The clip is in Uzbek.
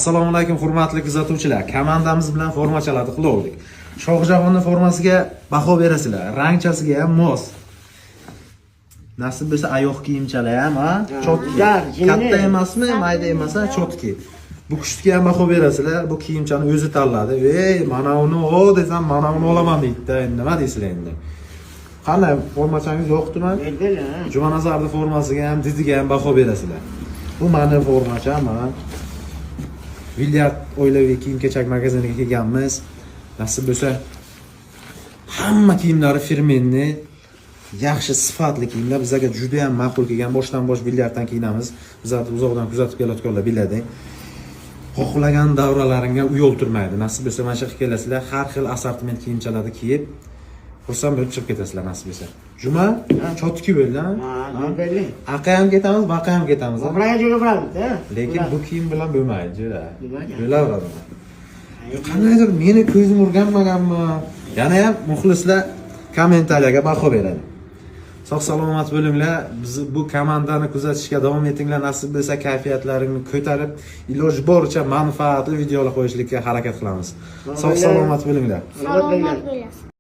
Assalomu alaykum hurmatli kuzatuvchilar. Komandamiz bilan formachalarni qildik. Shohjahonni formasiga baho berasizlar. Rangchasiga ham mos. Nasib bo'lsa oyoq kiyimchalar ham, ha? Chotki. Katta emasmi, mayda emas, chotki. Bu kuchga ham baho berasizlar. Bu kiyimchani o'zi tanladi. Ey, mana uni o desam, mana uni olaman deydi. Nima deysizlar endi? Qanday formachangiz yo'qdimi? Jumanazarning formasiga ham, diziga ham baho berasizlar. Bu meni formacha, mana. Vilyard oilaviy kiyim-kechak magaziniga kelganmiz. Nasib bo'lsa, hamma kiyimlari firmenni, yaxshi sifatli kiyimlar bizga juda ham ma'qul kelgan. Boshdan bosh Vilyarddan kiyinamiz. Bizlar uzoqdan kuzatib kelayotganlar biladi. Xohlagan davralaringga uy o'ltirmaydi. Nasib bo'lsa, mana shu kelasizlar, har xil assortiment kiyimchalarni kiyib, xursand bo'lib chiqib ketasizlar nasib bo'lsa. Juma, chotki bo'ldi-a? Ha, belli. Aqa ham ketamiz, baqa ham ketamiz. Obraga jo'ra bo'ladi-da. Lekin bu kiyim bilan bo'lmaydi, jo'ra. Bo'laveradi. Qanaydir meni ko'zim urganmaganmi? Yana ham muxlislar kommentariyaga baho beradi. Sog' salomat bo'linglar. Biz bu komandani kuzatishga davom etinglar. Nasib bo'lsa kayfiyatlaringni ko'tarib, iloji boricha manfaatli videolar qo'yishlikka harakat qilamiz. Sog' salomat bo'linglar. Salomat bo'lasiz.